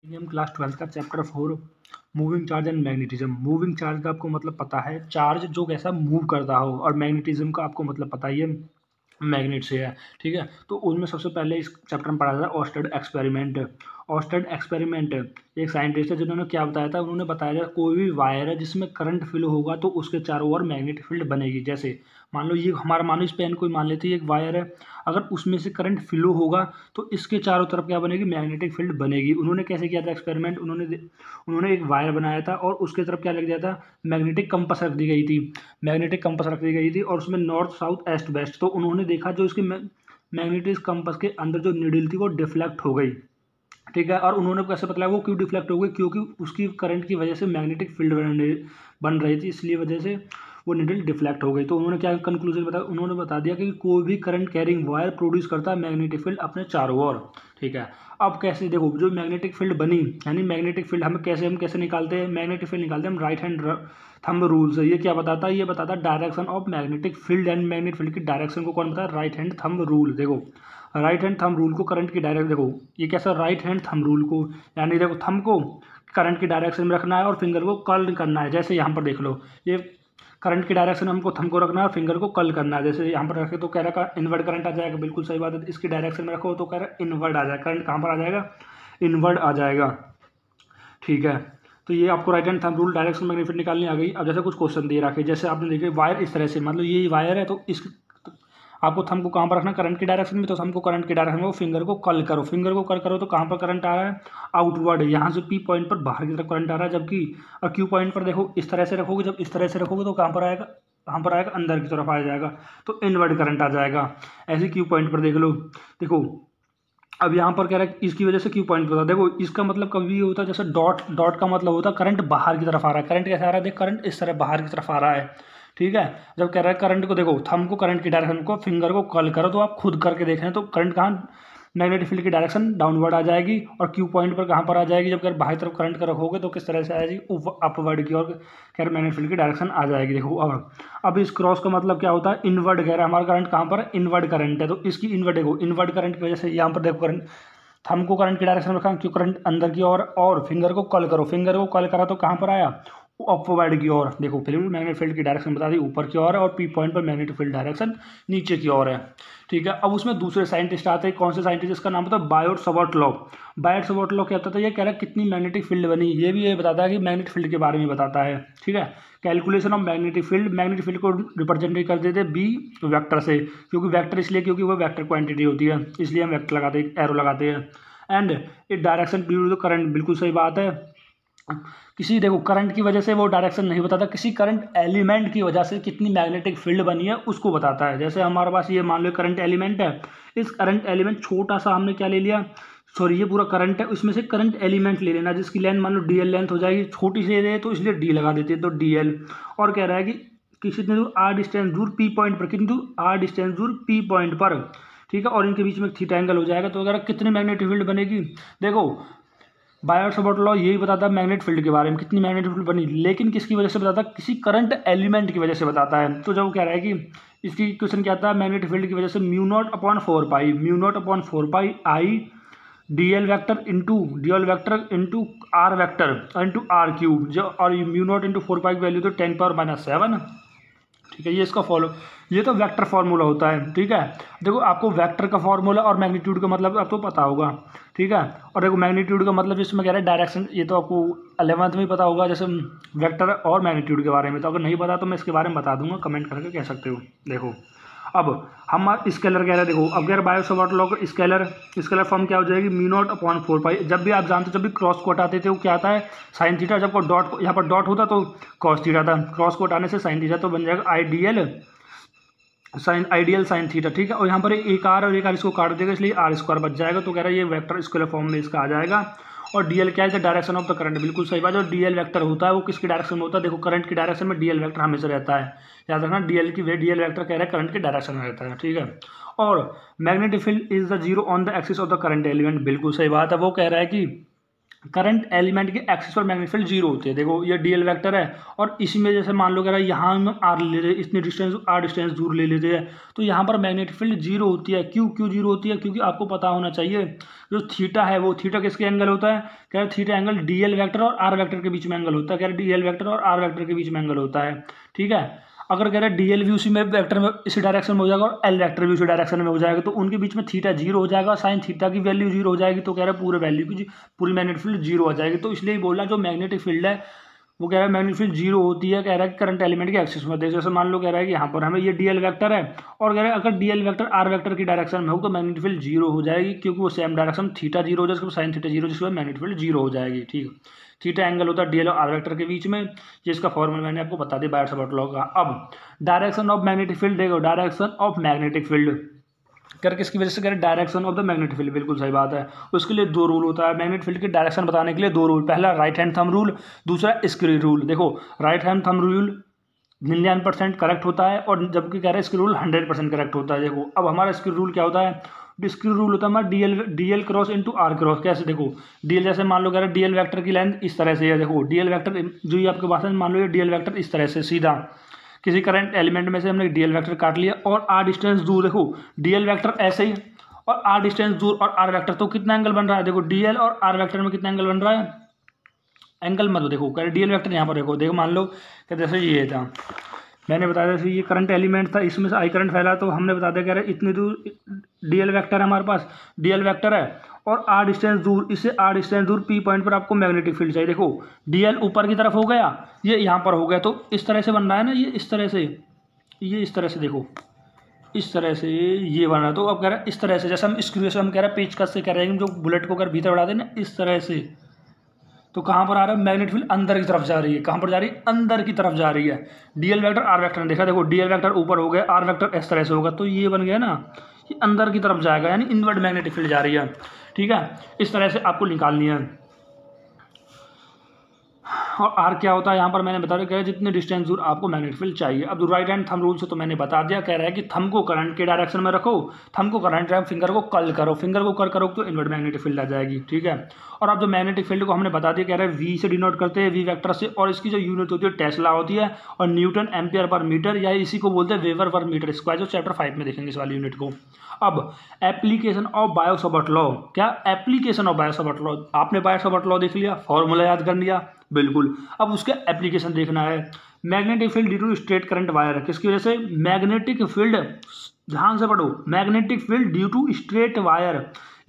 हम क्लास 12 का chapter 4 moving charge and magnetism. Moving charge का आपको मतलब पता है, चार्ज जो कैसा मूव करता हो, और मैग्नेटिज्म का आपको मतलब पता ही है, मैग्नेट से है। ठीक है, तो उनमें सबसे पहले इस चैप्टर में पढ़ा था ऑस्टेड एक्सपेरिमेंट। ऑस्टेड एक्सपेरिमेंट एक साइंटिस्ट है जिन्होंने क्या बताया था, उन्होंने बताया था कोई भी वायर है जिसमें करंट फ्लो होगा तो उसके चारों ओर मैग्नेटिक फील्ड बनेगी। जैसे मान लो ये हमारा, मान लो इस पेन को मान लेते हैं एक वायर है, अगर उसमें से करंट फ्लो होगा तो इसके चारों तरफ क्या बनेगी, मैग्नेटिक फील्ड बनेगी। उन्होंने कैसे किया था एक्सपेरिमेंट, उन्होंने एक वायर बनाया था और उसके तरफ क्या लग दिया था, मैग्नेटिक कंपास रख दी गई थी। मैग्नेटिक कंपास रख दी गई थी और उसमें नॉर्थ साउथ ईस्ट वेस्ट। तो उन्होंने देखा जो इसके मैग्नेटिक कंपास के अंदर जो नीडल थी वो डिफ्लेक्ट हो गई। ठीक है, और उन्होंने कैसे बतलाया वो क्यों डिफ्लेक्ट हो गई, क्योंकि उसकी करंट की वजह से मैग्नेटिक फील्ड बन रही थी, इसलिए वजह से वो निडल डिफ्लेक्ट हो गई। तो उन्होंने क्या कंक्लूजन बताया, उन्होंने बता दिया कि कोई भी करंट कैरिंग वायर प्रोड्यूस करता है मैग्नेटिक फील्ड अपने चारों ओर। ठीक है, अब कैसे देखो, जो मैग्नेटिक फील्ड बनी, यानी मैग्नेटिक फील्ड हम कैसे निकालते हैं, मैग्नेटिक फील्ड निकालते हैं हम राइट हैंड थंब रूल से। ये क्या बताता है, ये बताता है direction of magnetic field, and magnetic field की डायरेक्शन को कौन बताता है, राइट हैंड थंब रूल। देखो राइट हैंड थंब रूल को करंट की डायरेक्शन, देखो ये कैसा, राइट हैंड थंब रूल को, यानी देखो थंब को करंट की डायरेक्शन में रखना है और फिंगर को कर्ल करना है। जैसे यहाँ पर देख लो, ये करंट की डायरेक्शन में हमको थंब को रखना है और फिंगर को कर्ल करना है। जैसे यहाँ पर रखे तो कह रहा है इनवर्ड करंट आ जाएगा, बिल्कुल सही बात है। इसकी डायरेक्शन में रखो तो कह रहा है इनवर्ड आ जाएगा, करंट कहाँ पर आ जाएगा, इनवर्ड आ जाएगा। ठीक है, तो ये आपको right hand thumb rule direction magnetic निकालनी आ गई। अब जैसे कुछ क्वेश्चन दे रखे, जैसे आपने देखे वायर इस तरह से, मतलब ये वायर है तो इस आपको थंब को कहाँ पर रखना, करंट की डायरेक्शन में, तो थंब को करंट की डायरेक्शन में, फिंगर को कर्ल करो, फिंगर को कर्ल करो तो कहाँ पर करंट आ रहा है, आउटवर्ड, यहाँ से पी पॉइंट पर बाहर की तरफ करंट आ रहा है। जबकि और क्यू पॉइंट पर देखो इस तरह से रखोगे, जब इस तरह से रखोगे तो कहाँ पर आएगा, कहाँ पर आएगा, अंदर की तरफ आ जाएगा, तो इनवर्ड करंट आ जाएगा। ऐसे क्यू पॉइंट पर देख लो, देखो अब यहाँ पर कह रहा है इसकी वजह से क्यू पॉइंट पर, देखो इसका मतलब कभी ये होता है, जैसे डॉट, डॉट का मतलब होता है करंट बाहर की तरफ आ रहा है। करंट कैसे आ रहा है, देख करंट इस तरह बाहर की तरफ आ रहा है। ठीक है, जब कह रहा है करंट को, देखो थंब को करंट की डायरेक्शन को, फिंगर को कर्ल करो, तो आप खुद करके देख रहे हैं तो करंट कहाँ, मैग्नेटिक फील्ड की डायरेक्शन डाउनवर्ड आ जाएगी, और क्यू पॉइंट पर कहाँ पर आ जाएगी, जब कह बाहर तरफ करंट कर रखोगे तो किस तरह से आ जाएगी, अपवर्ड की ओर कह रहे मैग्नेटिक फील्ड की डायरेक्शन आ जाएगी। देखो अब इस क्रॉस का मतलब क्या होता है, इनवर्ड कह रहा है, हमारा करंट कहाँ पर है, इनवर्ड करंट है, तो इसकी इनवर्ड, देखो इनवर्ड करंट की वजह से यहाँ पर देखो करंट, थंब को करंट की डायरेक्शन में रखा, क्यों करंट अंदर की ओर, और फिंगर को कॉल करो, फिंगर को कॉल करा तो कहाँ पर आया, अपवर्ड की ओर। देखो फिर मैग्नेटिक फील्ड की डायरेक्शन बता दी ऊपर की ओर है, और पी पॉइंट पर मैग्नेटिक फील्ड डायरेक्शन नीचे की ओर है। ठीक है, अब उसमें दूसरे साइंटिस्ट आते हैं, कौन से साइंटिस्ट, इसका नाम होता है बायोट सवार्ट लॉ। बायोट सवार्ट लॉ क्या होता है, ये कह रहा है कितनी मैग्नेटिक फील्ड बनी, ये भी ये बताता है कि मैग्नेटिक फील्ड के बारे में बताता है। ठीक है, calculation of magnetic field, magnetic field को रिप्रेजेंट कर देते हैं बी वेक्टर से, क्योंकि वेक्टर इसलिए क्योंकि वो वेक्टर क्वांटिटी होती है, इसलिए हम वेक्टर लगाते हैं, एरो लगाते हैं। एंड ये डायरेक्शन ड्यू करंट, बिल्कुल सही बात है। किसी, देखो करंट की वजह से वो डायरेक्शन नहीं बताता, किसी करंट एलिमेंट की वजह से कितनी मैग्नेटिक फील्ड बनी है उसको बताता है। जैसे हमारे पास ये मान लो करंट एलिमेंट है, इस करंट एलिमेंट छोटा सा हमने क्या ले लिया, सॉरी ये पूरा करंट है, उसमें से करंट एलिमेंट ले लेना जिसकी लेंथ मान लो डीएल लेंथ हो जाएगी, छोटी सी है तो इसलिए डी लगा देते हैं, तो डीएल। और कह रहा है कि कितनी दूर आर डिस्टेंस दूर पी पॉइंट पर, कितनी दूर आर डिस्टेंस दूर पी पॉइंट पर। ठीक है, और इनके बीच में थीटा एंगल हो जाएगा, तो अगर कितनी मैग्नेटिक फील्ड बनेगी, देखो बायोट सवार्ट लॉ यही बताता है मैग्नेटिक फील्ड के बारे में, कितनी मैग्नेटिक फील्ड बनी, लेकिन किसकी वजह से बताता है, किसी करंट एलिमेंट की वजह से बताता है। तो जब वो कह रहा है कि इसकी क्वेश्चन क्या आता है, मैग्नेटिक फील्ड की वजह से mu not upon 4 pi, mu not upon 4 pi I D L vector into R vector into R cube, जो और म्यू नॉट इंटू 4 पाई की वैल्यू तो 10⁻⁷। ठीक है, ये इसका ये तो वेक्टर फार्मूला होता है। ठीक है, देखो आपको वेक्टर का फार्मूला और मैग्नीट्यूड का मतलब अब तो पता होगा। ठीक है, और देखो मैग्नीट्यूड का मतलब इसमें कह रहा है डायरेक्शन, ये तो आपको 11th में पता होगा, जैसे वेक्टर और मैग्नीट्यूड के बारे में। तो अगर नहीं पता तो मैं इसके बारे में बता दूंगा, कमेंट करके कह सकते हो। देखो अब हम स्केलर कह रहे हैं, देखो अब अगर बायोट सवार्ट लॉ का स्केलर फॉर्म क्या हो जाएगी, म्यू नॉट अपॉन 4 पाई। जब भी आप जानते हो, जब भी क्रॉस को हटाते थे वो क्या आता है, साइन थीटा, जब को डॉट यहाँ पर डॉट होता तो कॉस थीटा था, क्रॉस को हटाने से साइन थीटा, तो बन जाएगा आइडियल साइन थीटा। ठीक है, और यहाँ पर एक आर और एक आर इसको काट देगा, इसलिए आर स्क्वायर बच जाएगा। तो कह रहा है ये वेक्टर स्केलर फॉर्म में इसका आ जाएगा। और डीएल क्या है, डायरेक्शन ऑफ द करंट, बिल्कुल सही बात है। जो डीएल वेक्टर होता है वो किसकी डायरेक्शन में होता है, देखो करंट की डायरेक्शन में डीएल वेक्टर हमेशा रहता है, याद रखना डीएल वेक्टर कह रहा है करंट की डायरेक्शन में रहता है। ठीक है, और magnetic field is the zero on the axis of the current element, बिल्कुल सही बात है। वो कह रहा है कि करंट एलिमेंट के एक्सिस पर मैग्नेटिक फील्ड जीरो होती है। देखो ये डीएल वेक्टर है और इसमें जैसे मान लो कह रहा है यहाँ हम आर ले लेते हैं, इतनी डिस्टेंस आर डिस्टेंस दूर ले लेते हैं, तो यहाँ पर मैग्नेटिक फील्ड जीरो होती है। क्यों जीरो होती है? क्योंकि आपको पता होना चाहिए जो थीटा है वो थीटा किसके एंगल होता है? कह रहे थीटा एंगल डीएल वेक्टर और आर वेक्टर के बीच में एंगल होता है। कह रहे डीएल वेक्टर और आर वेक्टर के बीच में एंगल होता है। ठीक है, अगर कह रहे हैं डीएल भी उसी में वेक्टर में इसी डायरेक्शन में हो जाएगा और एल वेक्टर भी उसी डायरेक्शन में हो जाएगा, तो उनके बीच में थीटा जीरो हो जाएगा, साइन थीटा की वैल्यू जीरो हो जाएगी, तो कह रहे हैं पूरे वैल्यू की पूरी मैग्नेटिक फील्ड जीरो हो जाएगी। तो इसलिए बोल रहा है जो मैग्नेटिक फील्ड है वो कह रहा है मैग्नेटिक फील्ड जीरो होती है। कह रहा है कि करंट एलिमेंट के एक्सिस में। जैसे मान लो कह रहा है कि यहाँ पर हमें ये डीएल वेक्टर है और कह रहा है अगर डीएल वेक्टर आर वेक्टर की डायरेक्शन में हो तो मैग्नेटिक फील्ड जीरो हो जाएगी, क्योंकि वो सेम डायरेक्शन थीटा जीरो हो जाएगा, साइन थीटा जीरो, जिसके बाद मैग्नेटिक फील्ड जीरो हो जाएगी। ठीक है, थीटा एंगल होता है डीएल और आर वेक्टर के बीच में, जिसका फॉर्मूला मैंने आपको बता दिया बायर-सावर्ट लॉ का। अब डायरेक्शन ऑफ मैग्नेटिक फील्ड देखो, डायरेक्शन ऑफ मैग्नेटिक फील्ड कर किसकी वजह से कह रहे direction of the magnetic field, बिल्कुल सही बात है। उसके लिए दो रूल होता है मैग्नेटिक फील्ड की डायरेक्शन बताने के लिए, दो रूल। पहला राइट हैंड थंब रूल, दूसरा स्क्रू रूल। देखो right hand thumb rule 99% correct होता है और जबकि कह रहे हैं स्क्रू रूल 100% करेक्ट होता है। देखो अब हमारा स्क्रू रूल क्या होता है? स्क्रू रूल होता है हमारा DL cross into R cross. कैसे? देखो डीएल जैसे मान लो कह रहे हैं डीएल वेक्टर की लेंथ इस तरह से है। देखो डीएल वेक्टर जो ये आपके पास है, मान लो ये डीएल वेक्टर इस तरह से सीधा किसी करंट एलिमेंट में से हमने डीएल वेक्टर काट लिया और आर डिस्टेंस दूर। देखो डीएल वेक्टर ऐसे ही और आर डिस्टेंस दूर और आर वेक्टर, तो कितना एंगल बन रहा है? देखो डीएल और आर वेक्टर में कितना एंगल बन रहा है? एंगल मत देखो, कह रहे डीएल वेक्टर यहाँ पर देखो मान लो कि जैसे ये था, मैंने बताया जैसे ये करंट एलिमेंट था, इसमें से आई करंट फैला, तो हमने बता दिया कह रहे इतनी दूर डीएल वेक्टर है हमारे पास, डीएल वेक्टर है और आर डिस्टेंस दूर, इससे आर डिस्टेंस दूर पी पॉइंट पर आपको मैग्नेटिक फील्ड चाहिए। देखो डीएल ऊपर की तरफ हो गया, ये यहाँ पर हो गया, तो इस तरह से बन रहा है ना, ये इस तरह से, ये इस तरह से, देखो इस तरह से ये बन रहा है। तो अब कह रहा है इस तरह से, जैसे हम स्क्रू से हम कह रहे हैं पेचकस से कह रहे हैं जो बुलेट को अगर भीतर बढ़ा दें ना इस तरह से, तो कहाँ पर आ रहा है? मैग्नेटिक फील्ड अंदर की तरफ जा रही है। कहाँ पर जा रही है? अंदर की तरफ जा रही है। डीएल वेक्टर आर वेक्टर ने देखा, देखो डीएल वेक्टर ऊपर हो गया, आर वेक्टर इस तरह से होगा, तो ये बन गया ना, ये अंदर की तरफ जाएगा, यानी इनवर्ड मैग्नेटिक फील्ड जा रही है। ठीक है, इस तरह से आपको निकालनी है। और आर क्या होता है यहाँ पर मैंने बता दिया, कह रहा है जितने डिस्टेंस दूर आपको मैग्नेटिक फील्ड चाहिए। अब राइट हैंड थंब रूल से तो मैंने बता दिया, कह रहा है कि थंब को करंट के डायरेक्शन में रखो, थंब को करंट, फिंगर को कर्ल करो, फिंगर को कर्ल करो तो इनवर्ट मैग्नेटिक फील्ड आ जाएगी। ठीक है, और अब जो मैग्नेटिक फील्ड को हमने बता दिया, कह रहा है वी से डिनोट करते हैं, वी वेक्टर से, और इसकी जो यूनिट होती है टेस्ला होती है और न्यूटन एम्पियर पर मीटर, या इसी को बोलते हैं वेबर पर मीटर स्क्वायर, जो चैप्टर 5 में देखेंगे इस वाली यूनिट को। अब एप्लीकेशन ऑफ बायो-सावर्ट लॉ, क्या एप्लीकेशन ऑफ बायो-सावर्ट लॉ, आपने बायो-सावर्ट लॉ देख लिया, फॉर्मूला याद कर लिया, बिल्कुल। अब उसका एप्लीकेशन देखना है। Magnetic field due to straight current wire, किसकी वजह से? मैग्नेटिक फील्ड, ध्यान से पढ़ो, magnetic field due to straight wire,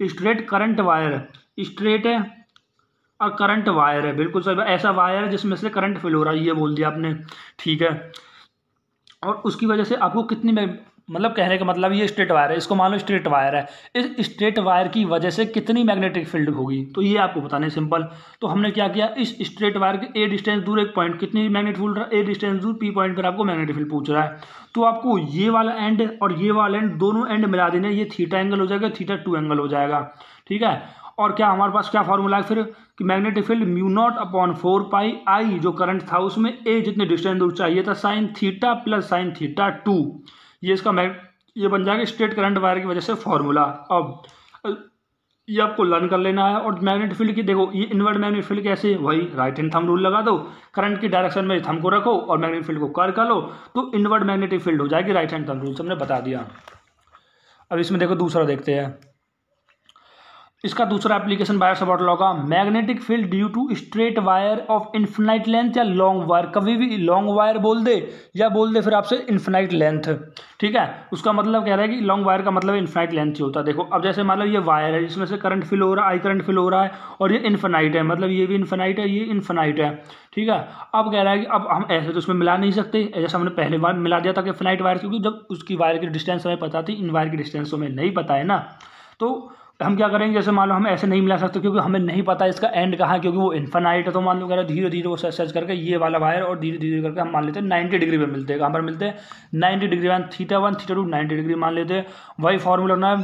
straight current wire, straight है और करंट वायर है, बिल्कुल सही। ऐसा वायर है जिसमें से करंट फ्लो हो रहा है, ये बोल दिया आपने। ठीक है, और उसकी वजह से आपको कितनी, मतलब कहने का मतलब ये स्ट्रेट वायर है, इसको मान लो स्ट्रेट वायर है, इस स्ट्रेट वायर की वजह से कितनी मैग्नेटिक फील्ड होगी, तो ये आपको बताना है, सिंपल। तो हमने क्या किया, इस स्ट्रेट वायर के ए डिस्टेंस दूर एक पॉइंट, कितनी मैग्नेटिक फील्ड रहा है? ए डिस्टेंस दूर पी पॉइंट पर आपको मैग्नेटिक फील्ड पूछ रहा है, तो आपको ये वाला एंड और ये वाला एंड दोनों एंड मिला देने, ये थीटा एंगल हो जाएगा, थीटा 2 एंगल हो जाएगा। ठीक है, और क्या हमारे पास क्या फॉर्मूला है फिर कि magnetic field mu not upon 4 pi आई, जो करंट था उसमें ए जितने डिस्टेंस दूर चाहिए था, sine theta plus sine theta 2, ये इसका ये बन जाएगा स्ट्रेट करंट वायर की वजह से फॉर्मूला। अब ये आपको लर्न कर लेना है। और मैग्नेटिक फील्ड की देखो, ये इनवर्ट मैग्नेटिक फील्ड कैसे, वही राइट हैंड थंब रूल लगा दो, करंट की डायरेक्शन में थंब को रखो और मैग्नेटिक फील्ड को कर्ल कर लो, तो इनवर्ट मैग्नेटिक फील्ड हो जाएगी। राइट हैंड थंब रूल से हमने बता दिया। अब इसमें देखो दूसरा देखते हैं, इसका दूसरा एप्लीकेशन बायो-सावर्ट लॉ का, magnetic field due to straight wire of infinite length या लॉन्ग वायर, कभी भी लॉन्ग वायर बोल दे या बोल दे फिर आपसे इन्फिनाइट लेंथ। ठीक है, उसका मतलब कह रहा है कि लॉन्ग वायर का मतलब इन्फिनाइट लेंथ ही होता है। देखो अब जैसे मान लो ये वायर है जिसमें से करंट फ्लो हो रहा है, आई करंट फ्लो हो रहा है, और ये इन्फिनाइट है, मतलब ये भी इन्फिनाइट है, ये इन्फिनाइट है। ठीक है, अब कह रहा है कि अब हम ऐसे तो उसमें मिला नहीं सकते, जैसे हमने पहले बार मिला दिया था कि इन्फिनाइट वायर, क्योंकि जब उसकी वायर की डिस्टेंस हमें पता थी, इन वायर की डिस्टेंस हमें नहीं पता है ना, तो हम क्या करेंगे, जैसे मान लो हम ऐसे नहीं मिला सकते क्योंकि हमें नहीं पता इसका एंड कहाँ है, क्योंकि वो इन्फिनाइट है। तो मान लो कह रहे धीरे धीरे वो सर्च करके ये वाला वायर और धीरे धीरे करके हम मान लेते हैं 90 डिग्री पे मिलते हैं। कहाँ पर मिलते हैं? 90 डिग्री, थीटा 1 थीटा 2 90 डिग्री मान लेते हैं। वही फॉर्मूला ना,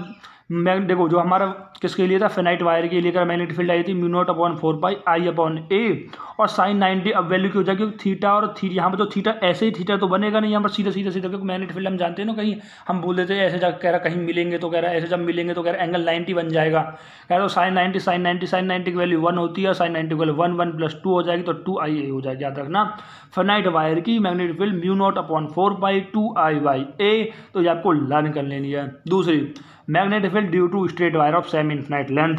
देखो जो हमारा किसके लिए था, फिनाइट वायर के लिए मैग्नेटिक फील्ड आई थी म्यू नॉट अपॉन 4πI/A और साइन 90 अब वैल्यू की हो जाएगी थीटा और थीटा, यहाँ पर तो थीटा ऐसे ही थीटा तो बनेगा नहीं यहाँ पर सीधा सीधा सीधा, क्योंकि मैग्नेटिक फील्ड हम जानते हैं ना, कहीं हम बोल देते हैं ऐसे जा कह रहा कहीं मिलेंगे तो कह रहा ऐसे जब मिलेंगे तो कह रहा एंगल 90 बन जाएगा, कह रहा तो साइन 90 की वैल्यू 1 होती है, साइन 90 की वैल्यू 1 + 2 हो जाएगी तो 2IA हो जाएगी। याद रखना फिनाइट वायर की magnetic field mu not upon 4π2I/A, तो ये आपको लर्न कर लेनी है। दूसरी magnetic field due to straight wire of semi infinite length.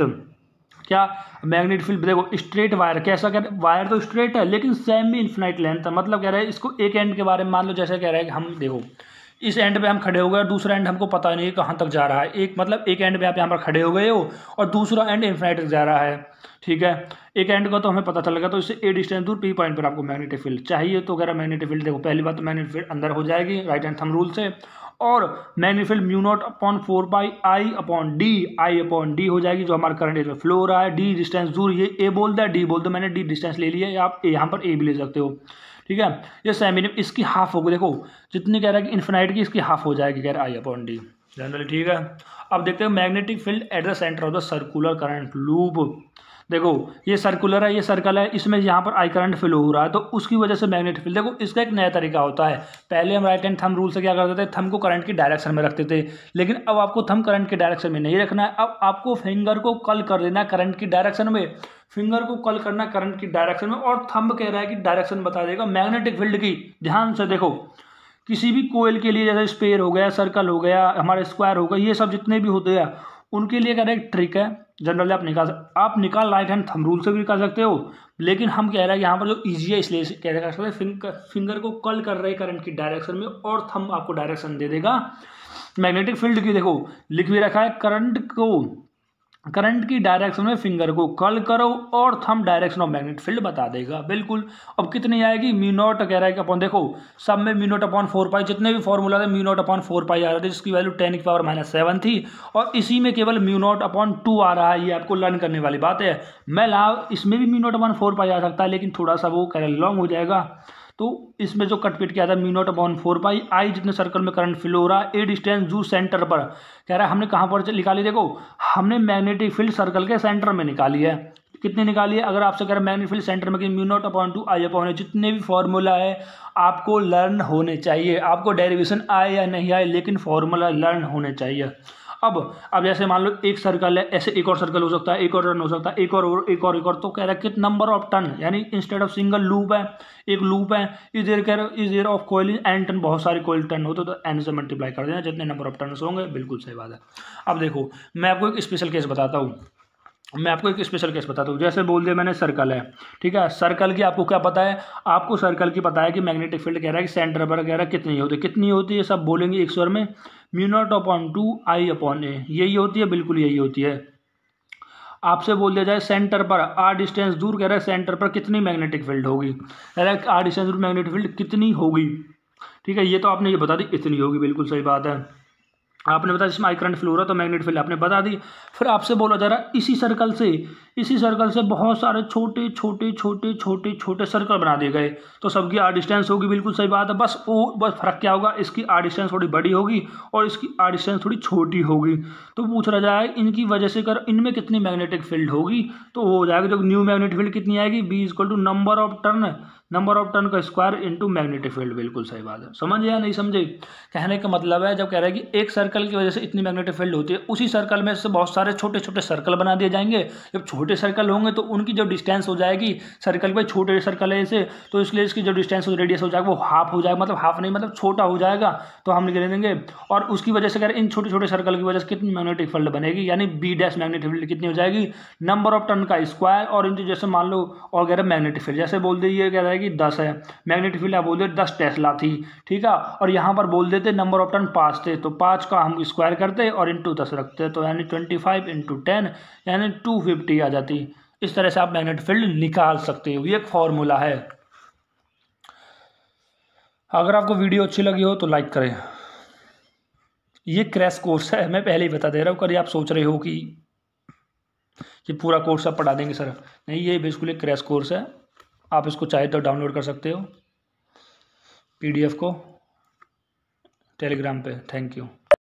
क्या मैग्नेटिक फील्ड देखो स्ट्रेट वायर कैसा, कह रहे वायर तो स्ट्रेट है लेकिन सेमी इनफिनाइट लेंथ है, मतलब कह रहे हैं इसको एक एंड के बारे में मान लो, जैसे कह रहा है कि हम देखो इस एंड पे हम खड़े हो गए और दूसरा एंड हमको पता नहीं है कहाँ तक जा रहा है, एक मतलब एक एंड पे आप यहाँ पर खड़े हो गए हो और दूसरा एंड इनफिनाइट तक जा रहा है, ठीक है, एक एंड का तो हमें पता चल गया, तो इससे ए डिस्टेंस दूर P पॉइंट पर आपको मैग्नेटिक फील्ड चाहिए, तो कह रहा मैग्नेटिक फील्ड देखो पहली बात तो मैग्नेटिक फील्ड अंदर हो जाएगी राइट हैंड थंब रूल से, और magnetic field mu not upon 4πI/D I/D हो जाएगी, जो हमारा करंट इसमें फ्लो हो रहा है, डी डिस्टेंस दूर, ये ए बोल दिया डी बोल दो, मैंने डी डिस्टेंस ले लिया है, आप यहाँ पर ए भी ले सकते हो, ठीक है। ये सेमी इसकी हाफ होगी, देखो जितनी कह रहा है कि इन्फिनाइट की इसकी हाफ हो जाएगी, कह रहा है I/D जनरली, ठीक है। अब देखते हैं magnetic field at the centre of the circular current loop. देखो ये सर्कुलर है, ये सर्कल है, इसमें यहाँ पर आई करंट फ्लो हो रहा है, तो उसकी वजह से मैग्नेटिक फील्ड, देखो इसका एक नया तरीका होता है, पहले हम राइट हैंड थंब रूल से क्या करते थे, थंब को करंट की डायरेक्शन में रखते थे, लेकिन अब आपको थंब करंट की डायरेक्शन में नहीं रखना है, अब आपको फिंगर को कल कर देना करंट की डायरेक्शन में, फिंगर को कल करना करंट की डायरेक्शन में, और थंब कह रहा है कि डायरेक्शन बता देगा मैग्नेटिक फील्ड की। ध्यान से देखो किसी भी कोयल के लिए जैसे स्पेयर हो गया, सर्कल हो गया, हमारे स्क्वायर हो गया, ये सब जितने भी होते हैं उनके लिए कह रहे हैं एक ट्रिक है, जनरली आप निकाल राइट हैंड थंब रूल से भी निकाल सकते हो, लेकिन हम कह रहे हैं कि यहाँ पर जो ईजी है इसलिए कह रहे हैं फिंगर को कल कर रहे हैं करंट की डायरेक्शन में, और थंब आपको डायरेक्शन दे देगा मैग्नेटिक फील्ड की। देखो लिख भी रखा है करंट की डायरेक्शन में फिंगर को कल करो और thumb direction of magnetic field बता देगा, बिल्कुल। अब कितनी आएगी, म्यू नॉट कह रहा है कि अपन देखो सब में म्यू नॉट अपॉन 4π, जितने भी फॉर्मूला थे म्यू नॉट अपॉन 4π आ रहे थे, जिसकी वैल्यू 10⁻⁷ थी, और इसी में केवल म्यू नॉट अपॉन 2 आ रहा है, ये आपको लर्न करने वाली बात है। मैं इसमें भी म्यू नॉट अपॉन 4π आ सकता है, लेकिन थोड़ा सा वो कह रहा है लॉन्ग हो जाएगा, तो इसमें जो कटपिट किया था म्यू नॉट अपॉन 4πI, जितने सर्कल में करंट फ्लो हो रहा है, ए डिस्टेंस जू सेंटर पर, कह रहा है हमने कहाँ पर निकाली, देखो हमने मैग्नेटिक फील्ड सर्कल के सेंटर में निकाली है, कितनी निकाली है, अगर आपसे कह रहा है मैग्नेटिक फील्ड सेंटर में कि म्यू नॉट अपॉन 2I/A, जितने भी फॉर्मूला है आपको लर्न होने चाहिए, आपको डेरिवेशन आए या नहीं आए, लेकिन फॉर्मूला लर्न होने चाहिए। अब जैसे मान लो एक सर्कल है, ऐसे एक और सर्कल हो सकता है, एक और टर्न हो सकता है, एक और, तो कह रहा है कितना नंबर ऑफ टर्न, यानी इंस्टेड ऑफ सिंगल लूप है, एक लूप है, is there of coil N turn, बहुत सारे कॉइल टर्न होते तो एन से मल्टीप्लाई कर देना, जितने नंबर ऑफ टर्न होंगे, बिल्कुल सही बात है। अब देखो मैं आपको एक स्पेशल केस बताता हूँ, जैसे बोल दिया मैंने सर्कल है, ठीक है, सर्कल की आपको क्या पता है, आपको सर्कल की पता है कि मैग्नेटिक फील्ड कह रहा है कि सेंटर पर कह रहा है कितनी होती है, सब बोलेंगे एक स्वर में, म्यू नॉट अपॉन 2I/A, यही होती है, बिल्कुल यही होती है। आपसे बोल दिया जाए सेंटर पर r डिस्टेंस दूर, कह रहा है सेंटर पर कितनी मैग्नेटिक फील्ड होगी, कह रहा है r डिस्टेंस दूर मैग्नेटिक फील्ड कितनी होगी, ठीक है, ये तो आपने ये बता दी इतनी होगी, बिल्कुल सही बात है। आपने बताया जिसमें आई करंट फ्लो हो रहा है तो मैग्नेटिक फील्ड आपने बता दी। फिर आपसे बोला जा रहा है इसी सर्कल से बहुत सारे छोटे सर्कल बना दिए गए, तो सबकी आर डिस्टेंस होगी, बिल्कुल सही बात है। बस फर्क क्या होगा, इसकी आर डिस्टेंस थोड़ी बड़ी होगी और इसकी आर डिस्टेंस थोड़ी छोटी होगी। तो पूछ रहा जाए इनकी वजह से कर इनमें कितनी मैग्नेटिक फील्ड होगी, तो हो जाएगा जो न्यू मैग्नेटिक फील्ड कितनी आएगी, B = नंबर ऑफ टर्न का स्क्वायर इंटू मैग्नेटिक फील्ड, बिल्कुल सही बात है। समझे या नहीं समझे? कहने का मतलब है जब कह रहा है कि एक सर्कल की वजह से इतनी मैग्नेटिक फील्ड होती है, उसी सर्कल में से बहुत सारे छोटे सर्कल बना दिए जाएंगे। जब छोटे सर्कल होंगे तो उनकी जो डिस्टेंस हो जाएगी, सर्कल पे छोटे सर्कल है इसे, तो इसलिए इसकी जो डिस्टेंस रेडियस हो जाएगा वो हाफ हो जाएगा, मतलब हाफ नहीं मतलब छोटा हो जाएगा, तो हम लिख देंगे। और उसकी वजह से कह रहे इन छोटे सर्कल की वजह से कितनी मैग्नेटिक फील्ड बनेगी, यानी B' मैग्नेटिक फील्ड कितनी हो जाएगी, नंबर ऑफ टर्न का स्क्वायर और इनकी जैसे मान लो और कह रहे मैग्नेटिक फील्ड, जैसे बोल दिए कह रहा है कि 10 है मैग्नेटिक फील्ड, आप बोल दे 10 टेस्ला थी, ठीक है, और यहाँ पर बोल देते नंबर ऑफ टर्न 5 थे, तो 5 का हम स्क्वायर करते और इंटू 10 रखते, तो यानी 25 × 10 यानी 250 आ जाती। इस तरह से आप मैग्नेटिक फील्ड निकाल सकते हो, ये एक फॉर्मूला है। अगर आपको वीडियो अच्छी लगी हो तो लाइक करें। ये क्रैश कोर्स है, मैं पहले ही बता दे रहा हूँ, कभी आप सोच रहे हो कि ये पूरा कोर्स आप पढ़ा देंगे सर, नहीं, ये बिल्कुल एक क्रैश कोर्स है। आप इसको चाहे तो डाउनलोड कर सकते हो PDF को टेलीग्राम पे। Thank you.